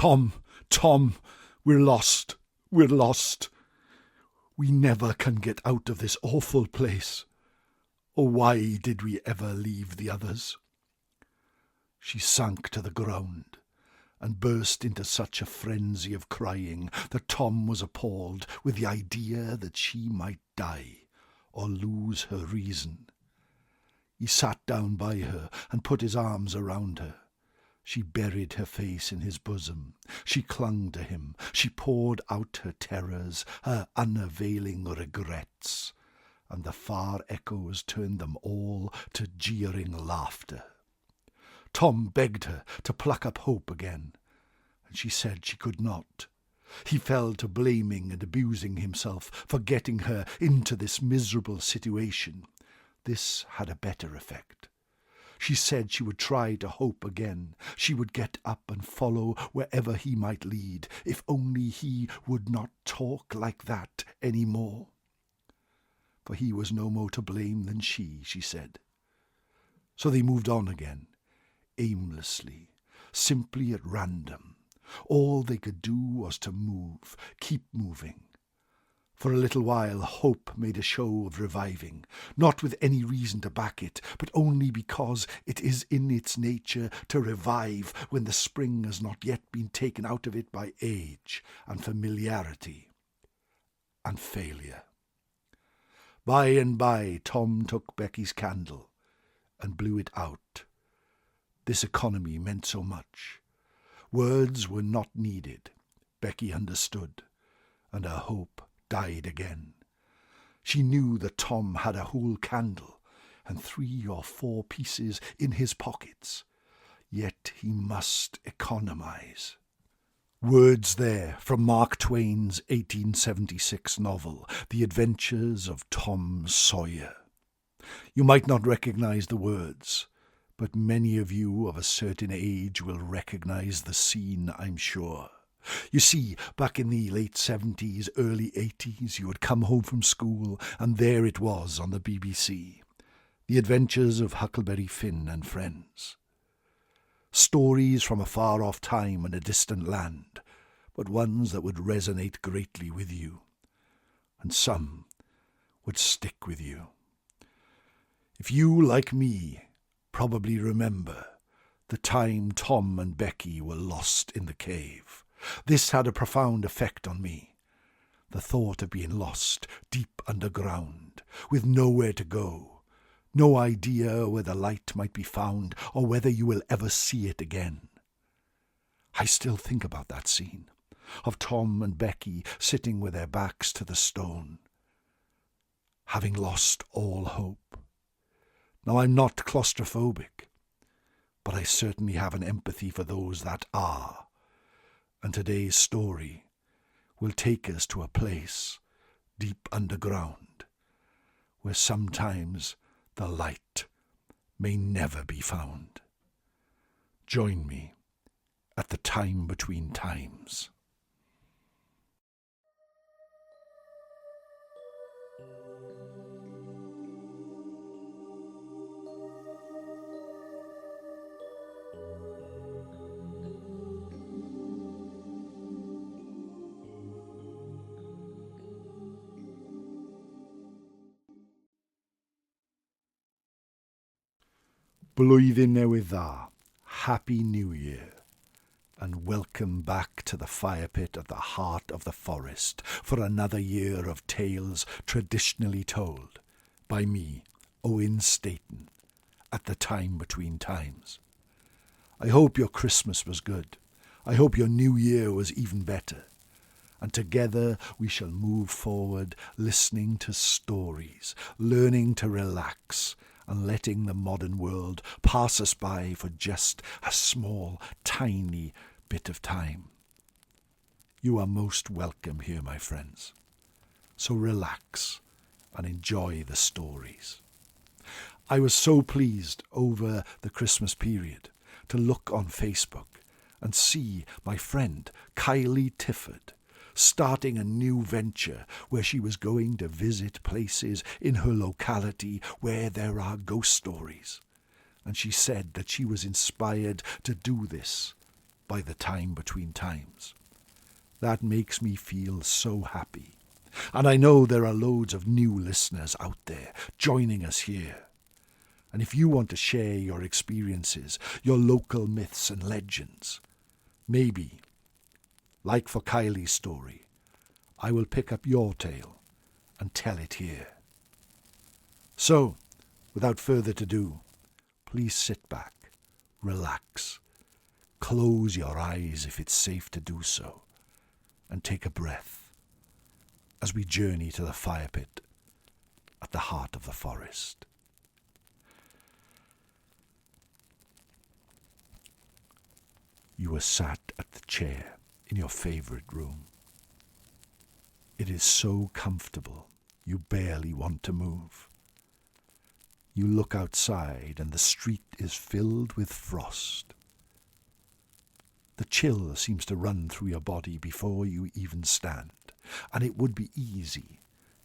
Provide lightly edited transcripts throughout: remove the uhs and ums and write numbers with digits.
Tom, Tom, we're lost, we're lost. We never can get out of this awful place. Oh, why did we ever leave the others? She sank to the ground and burst into such a frenzy of crying that Tom was appalled with the idea that she might die or lose her reason. He sat down by her and put his arms around her. She buried her face in his bosom. She clung to him. She poured out her terrors, her unavailing regrets, and the far echoes turned them all to jeering laughter. Tom begged her to pluck up hope again, and she said she could not. He fell to blaming and abusing himself for getting her into this miserable situation. This had a better effect. She said she would try to hope again. She would get up and follow wherever he might lead, if only he would not talk like that any more. For he was no more to blame than she said. So they moved on again, aimlessly, simply at random. All they could do was to move, keep moving. For a little while hope made a show of reviving, not with any reason to back it, but only because it is in its nature to revive when the spring has not yet been taken out of it by age and familiarity and failure. By and by Tom took Becky's candle and blew it out. This economy meant so much. Words were not needed. Becky understood, and her hope died again. She knew that Tom had a whole candle and 3 or 4 pieces in his pockets, yet he must economize. Words there from Mark Twain's 1876 novel, The Adventures of Tom Sawyer. You might not recognize the words, but many of you of a certain age will recognize the scene, I'm sure. You see, back in the late 70s, early 80s, you had come home from school, and there it was on the BBC. The Adventures of Huckleberry Finn and Friends. Stories from a far-off time and a distant land, but ones that would resonate greatly with you. And some would stick with you. If you, like me, probably remember the time Tom and Becky were lost in the cave. This had a profound effect on me. The thought of being lost deep underground, with nowhere to go, no idea where the light might be found or whether you will ever see it again. I still think about that scene, of Tom and Becky sitting with their backs to the stone, having lost all hope. Now, I'm not claustrophobic, but I certainly have an empathy for those that are. And today's story will take us to a place deep underground where sometimes the light may never be found. Join me at the time between times. Blwyddyn Newydd Dda, Happy New Year, and welcome back to the fire pit at the heart of the forest for another year of tales traditionally told by me, Owen Staton, at the time between times. I hope your Christmas was good. I hope your New Year was even better. And together we shall move forward listening to stories, learning to relax, and letting the modern world pass us by for just a small, tiny bit of time. You are most welcome here, my friends. So relax and enjoy the stories. I was so pleased over the Christmas period to look on Facebook and see my friend Kylie Tifford starting a new venture where she was going to visit places in her locality where there are ghost stories. And she said that she was inspired to do this by the time between times. That makes me feel so happy. And I know there are loads of new listeners out there joining us here. And if you want to share your experiences, your local myths and legends, maybe, like for Kylie's story, I will pick up your tale and tell it here. So, without further ado, please sit back, relax, close your eyes if it's safe to do so, and take a breath as we journey to the fire pit at the heart of the forest. You are sat at the chair in your favourite room. It is so comfortable you barely want to move. You look outside and the street is filled with frost. The chill seems to run through your body before you even stand, and it would be easy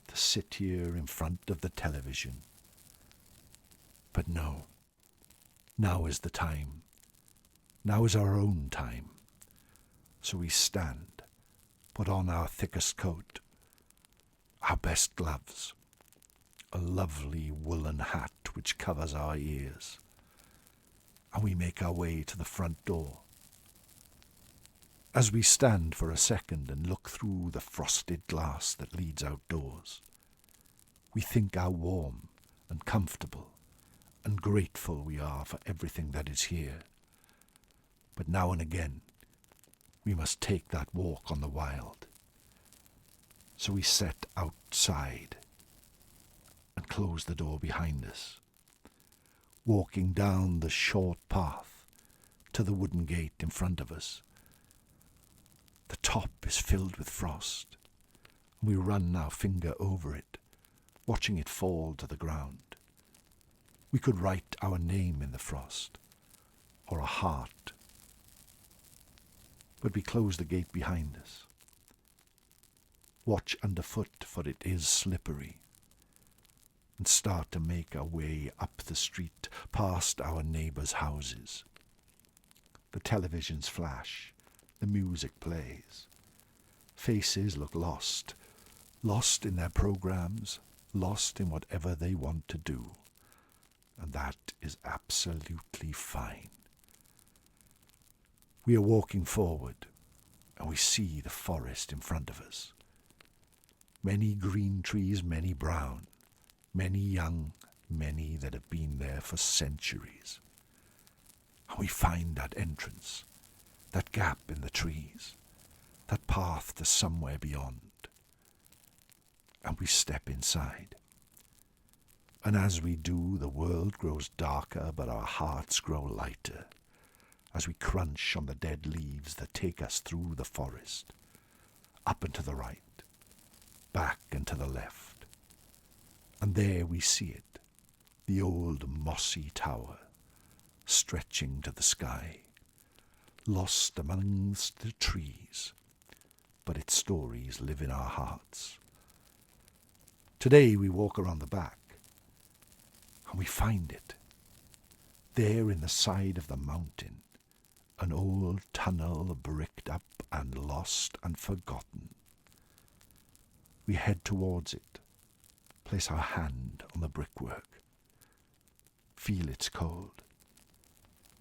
to sit here in front of the television. But no, now is the time. Now is our own time. So we stand, put on our thickest coat, our best gloves, a lovely woolen hat which covers our ears, and we make our way to the front door. As we stand for a second and look through the frosted glass that leads outdoors, we think how warm and comfortable and grateful we are for everything that is here. But now and again, we must take that walk on the wild. So we set outside and close the door behind us, walking down the short path to the wooden gate in front of us. The top is filled with frost, and we run our finger over it, watching it fall to the ground. We could write our name in the frost, or a heart. But we close the gate behind us. Watch underfoot, for it is slippery, and start to make our way up the street past our neighbours' houses. The televisions flash, the music plays. Faces look lost in their programs, lost in whatever they want to do, and that is absolutely fine. We are walking forward, and we see the forest in front of us. Many green trees, many brown, many young, many that have been there for centuries. And we find that entrance, that gap in the trees, that path to somewhere beyond. And we step inside. And as we do, the world grows darker, but our hearts grow lighter, as we crunch on the dead leaves that take us through the forest, up and to the right, back and to the left. And there we see it, the old mossy tower, stretching to the sky, lost amongst the trees, but its stories live in our hearts. Today we walk around the back, and we find it, there in the side of the mountain, an old tunnel bricked up and lost and forgotten. We head towards it, place our hand on the brickwork, feel it's cold,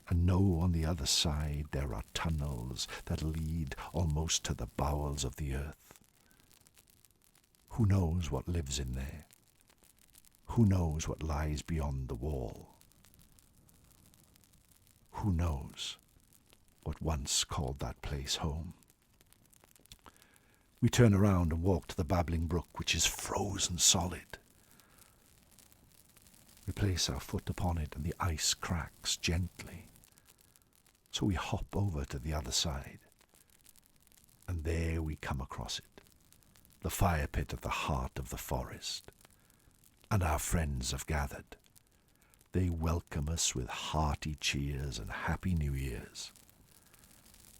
and know on the other side there are tunnels that lead almost to the bowels of the earth. Who knows what lives in there? Who knows what lies beyond the wall? Who knows what once called that place home? We turn around and walk to the babbling brook, which is frozen solid. We place our foot upon it and the ice cracks gently. So we hop over to the other side. And there we come across it, the fire pit at the heart of the forest. And our friends have gathered. They welcome us with hearty cheers and Happy New Years.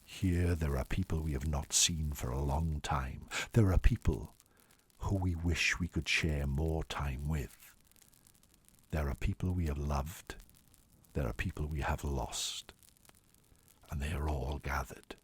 Here there are people we have not seen for a long time. There are people who we wish we could share more time with. There are people we have loved. There are people we have lost. and they are all gathered.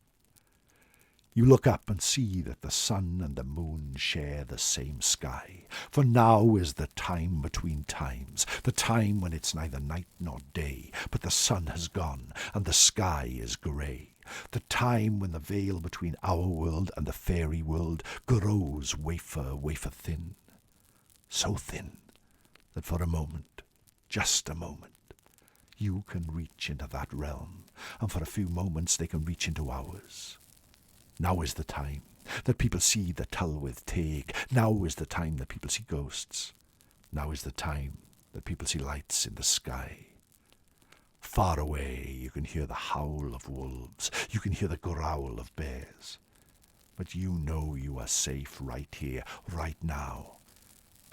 You look up and see that the sun and the moon share the same sky, for now is the time between times, the time when it's neither night nor day, but the sun has gone and the sky is grey, the time when the veil between our world and the fairy world grows wafer thin, so thin that for a moment, just a moment, you can reach into that realm, and for a few moments they can reach into ours. Now is the time that people see the Tylwyth Teg. Now is the time that people see ghosts. Now is the time that people see lights in the sky. Far away you can hear the howl of wolves. You can hear the growl of bears. But you know you are safe right here, right now,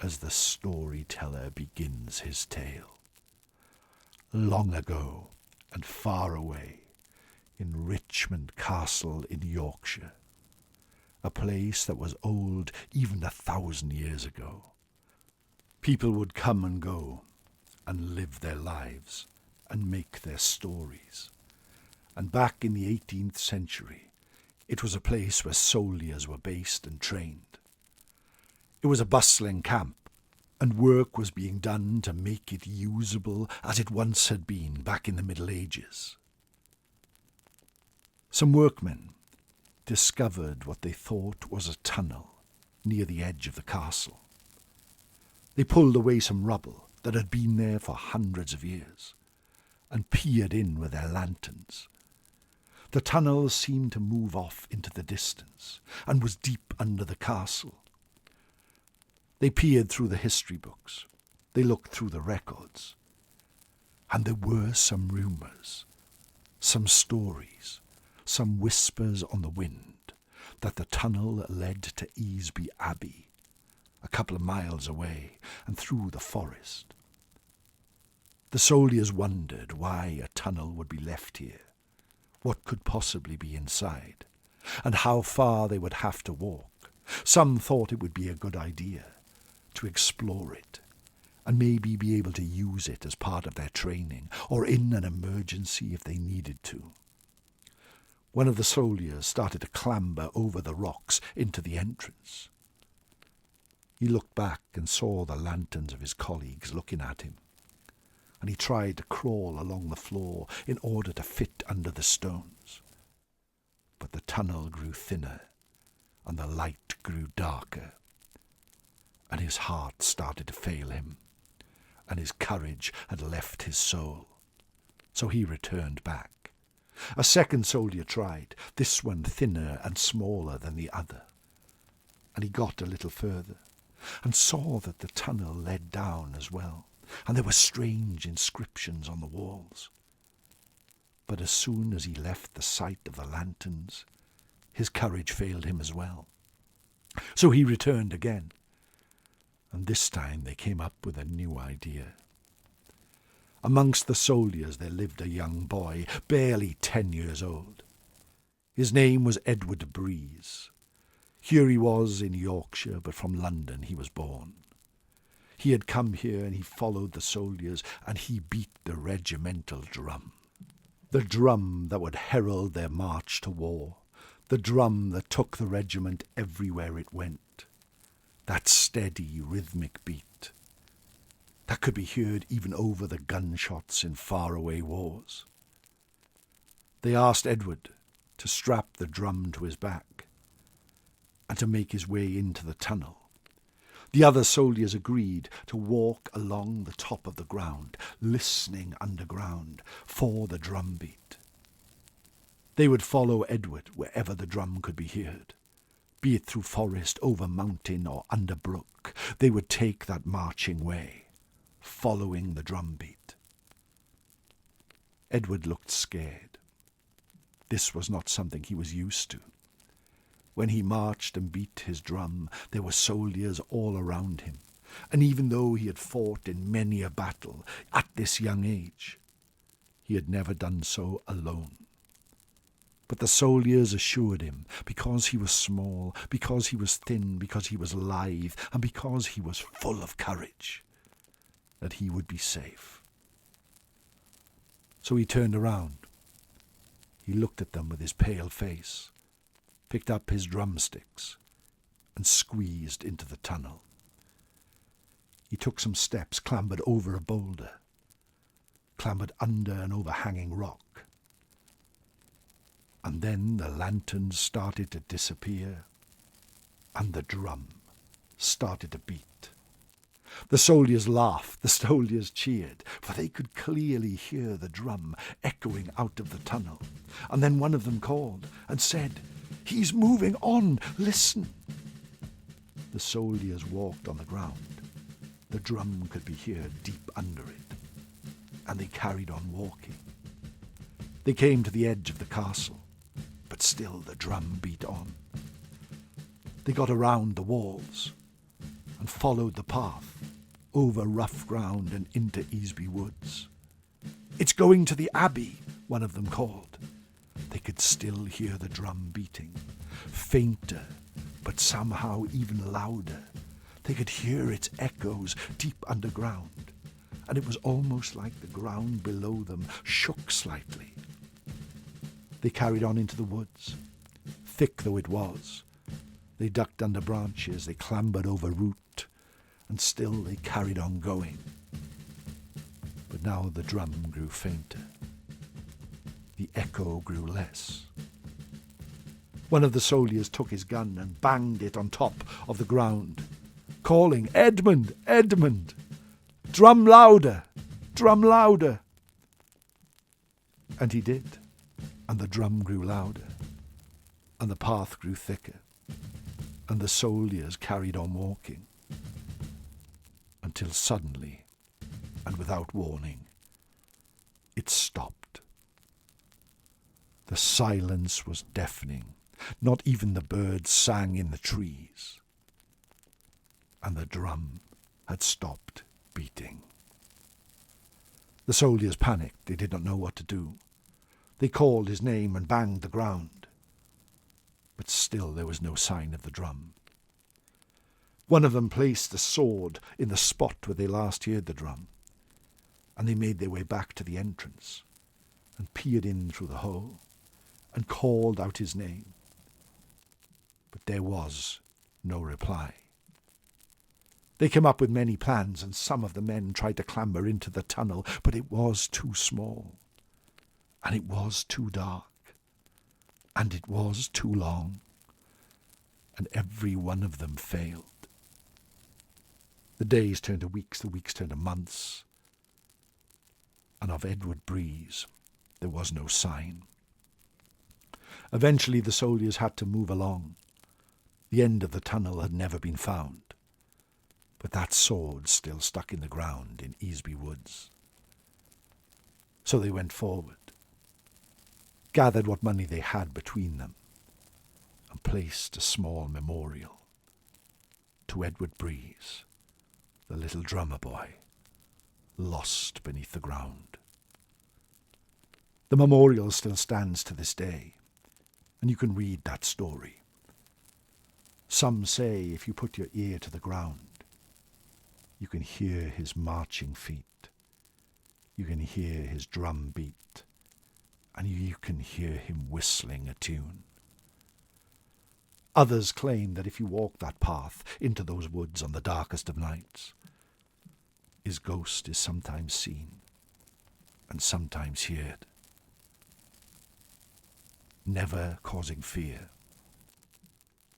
as the storyteller begins his tale. Long ago and far away, in Richmond Castle in Yorkshire, a place that was old even 1,000 years ago. People would come and go and live their lives and make their stories. And back in the 18th century, it was a place where soldiers were based and trained. It was a bustling camp, and work was being done to make it usable as it once had been back in the Middle Ages. Some workmen discovered what they thought was a tunnel near the edge of the castle. They pulled away some rubble that had been there for hundreds of years and peered in with their lanterns. The tunnel seemed to move off into the distance and was deep under the castle. They peered through the history books. They looked through the records. And there were some rumours, some stories, some whispers on the wind that the tunnel led to Easby Abbey, a couple of miles away and through the forest. The soldiers wondered why a tunnel would be left here, what could possibly be inside, and how far they would have to walk. Some thought it would be a good idea to explore it and maybe be able to use it as part of their training or in an emergency if they needed to. One of the soldiers started to clamber over the rocks into the entrance. He looked back and saw the lanterns of his colleagues looking at him, and he tried to crawl along the floor in order to fit under the stones. But the tunnel grew thinner, and the light grew darker, and his heart started to fail him, and his courage had left his soul. So he returned back. A second soldier tried, this one thinner and smaller than the other, and he got a little further and saw that the tunnel led down as well, and there were strange inscriptions on the walls. But as soon as he left the sight of the lanterns, his courage failed him as well. So he returned again, and this time they came up with a new idea. Amongst the soldiers there lived a young boy, barely 10 years old. His name was Edward Breeze. Here he was in Yorkshire, but from London he was born. He had come here and he followed the soldiers and he beat the regimental drum. The drum that would herald their march to war. The drum that took the regiment everywhere it went. That steady, rhythmic beat that could be heard even over the gunshots in faraway wars. They asked Edward to strap the drum to his back and to make his way into the tunnel. The other soldiers agreed to walk along the top of the ground, listening underground for the drum beat. They would follow Edward wherever the drum could be heard, be it through forest, over mountain, or under brook. They would take that marching way, following the drum beat. Edward looked scared. This was not something he was used to. When he marched and beat his drum, there were soldiers all around him, and even though he had fought in many a battle at this young age, he had never done so alone. But the soldiers assured him, because he was small, because he was thin, because he was lithe, and because he was full of courage, that he would be safe. So he turned around. He looked at them with his pale face, picked up his drumsticks, and squeezed into the tunnel. He took some steps, clambered over a boulder, clambered under an overhanging rock. And then the lanterns started to disappear, and the drum started to beat. The soldiers laughed, the soldiers cheered, for they could clearly hear the drum echoing out of the tunnel. And then one of them called and said, "He's moving on, listen." The soldiers walked on the ground. The drum could be heard deep under it, and they carried on walking. They came to the edge of the castle, but still the drum beat on. They got around the walls and followed the path over rough ground and into Easby Woods. "It's going to the Abbey," one of them called. They could still hear the drum beating, fainter, but somehow even louder. They could hear its echoes deep underground, and it was almost like the ground below them shook slightly. They carried on into the woods, thick though it was. They ducked under branches, they clambered over root, and still they carried on going. But now the drum grew fainter. The echo grew less. One of the soldiers took his gun and banged it on top of the ground, calling, "Edmund, Edmund! Drum louder! Drum louder!" And he did, and the drum grew louder, and the path grew thicker, and the soldiers carried on walking, until suddenly, and without warning, it stopped. The silence was deafening. Not even the birds sang in the trees. And the drum had stopped beating. The soldiers panicked. They did not know what to do. They called his name and banged the ground. But still there was no sign of the drum. One of them placed a sword in the spot where they last heard the drum, and they made their way back to the entrance and peered in through the hole and called out his name. But there was no reply. They came up with many plans, and some of the men tried to clamber into the tunnel, but it was too small, and it was too dark, and it was too long, and every one of them failed. The days turned to weeks, the weeks turned to months, and of Edward Breeze there was no sign. Eventually the soldiers had to move along. The end of the tunnel had never been found, but that sword still stuck in the ground in Easby Woods. So they went forward, gathered what money they had between them, and placed a small memorial to Edward Breeze, the little drummer boy, lost beneath the ground. The memorial still stands to this day, and you can read that story. Some say if you put your ear to the ground, you can hear his marching feet, you can hear his drum beat, and you can hear him whistling a tune. Others claim that if you walk that path into those woods on the darkest of nights, his ghost is sometimes seen and sometimes heard, never causing fear,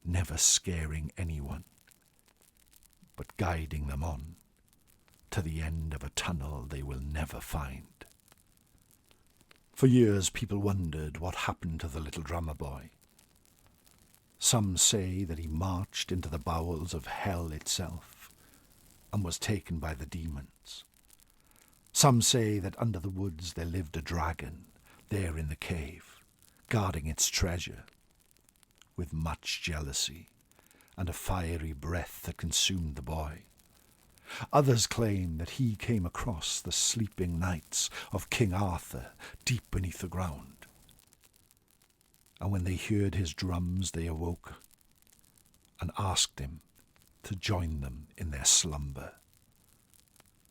never scaring anyone, but guiding them on to the end of a tunnel they will never find. For years people wondered what happened to the little drummer boy. Some say that he marched into the bowels of hell itself and was taken by the demons. Some say that under the woods there lived a dragon there in the cave, guarding its treasure, with much jealousy and a fiery breath that consumed the boy. Others claim that he came across the sleeping knights of King Arthur deep beneath the ground, and when they heard his drums they awoke and asked him to join them in their slumber,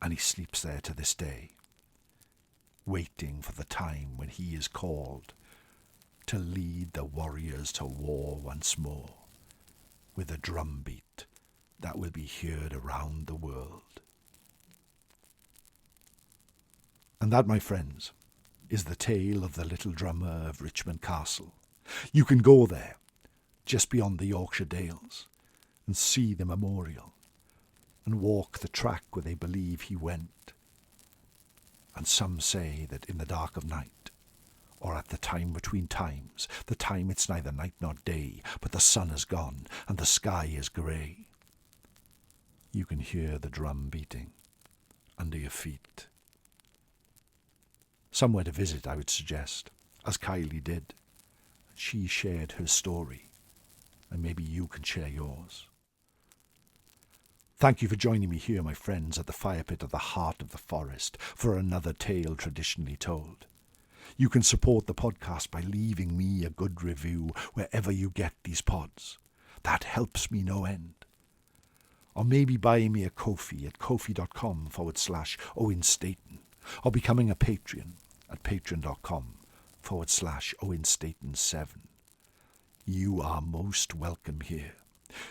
and he sleeps there to this day, waiting for the time when he is called to lead the warriors to war once more, with a drum beat that will be heard around the world. And that, my friends, is the tale of the little drummer of Richmond Castle. You can go there, just beyond the Yorkshire Dales, and see the memorial, and walk the track where they believe he went. And some say that in the dark of night, or at the time between times, the time it's neither night nor day, but the sun is gone and the sky is grey, you can hear the drum beating under your feet. Somewhere to visit, I would suggest, as Kylie did. She shared her story, and maybe you can share yours. Thank you for joining me here, my friends, at the fire pit of the heart of the forest for another tale traditionally told. You can support the podcast by leaving me a good review wherever you get these pods. That helps me no end. Or maybe buying me a Ko-fi at kofi.com/Owen Staton, or becoming a patron at patreon.com/Owen Staton 7. You are most welcome here.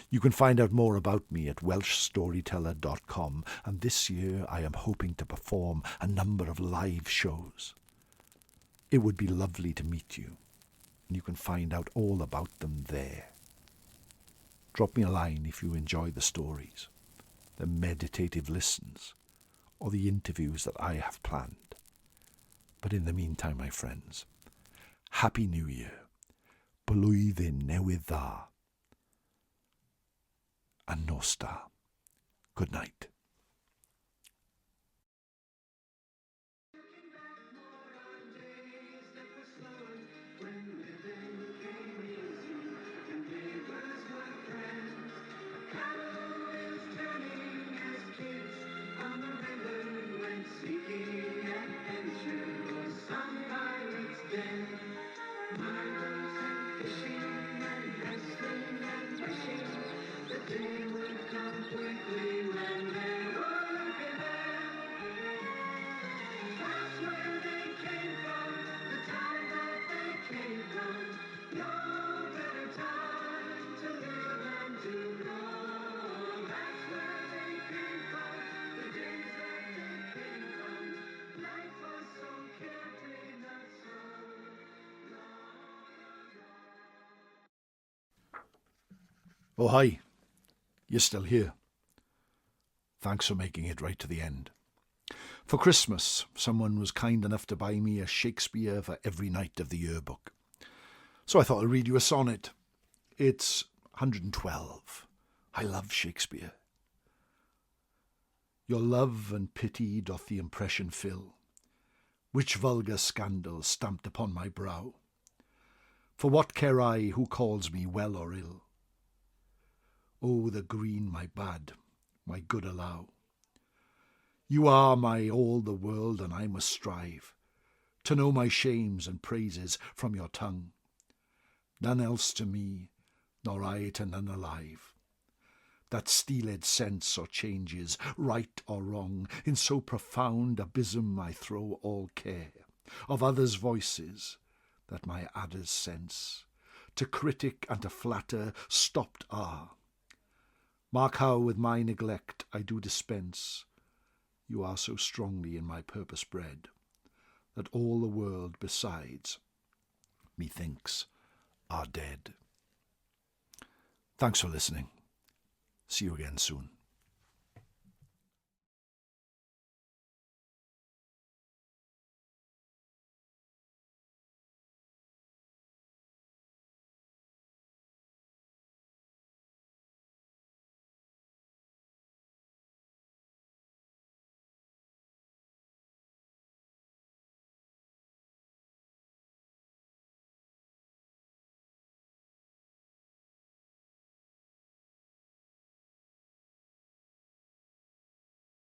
You can find out more about me at welshstoryteller.com, and this year I am hoping to perform a number of live shows. It would be lovely to meet you, and you can find out all about them there. Drop me a line if you enjoy the stories, the meditative listens, or the interviews that I have planned. But in the meantime, my friends, Happy New Year, Blwyddyn Newydd Dda, and Nos Da. Good night. Oh, hi. You're still here. Thanks for making it right to the end. For Christmas, someone was kind enough to buy me a Shakespeare for every night of the year book. So I thought I'd read you a sonnet. It's 112. I love Shakespeare. Your love and pity doth the impression fill, which vulgar scandal stamped upon my brow. For what care I who calls me well or ill? Oh, the green my bad, my good allow. You are my all the world, and I must strive to know my shames and praises from your tongue. None else to me, nor I to none alive, that steeled sense or changes, right or wrong, in so profound abysm I throw all care of others' voices, that my adder's sense to critic and to flatter stopped are. Mark how with my neglect I do dispense. You are so strongly in my purpose bred, that all the world besides, methinks, are dead. Thanks for listening. See you again soon.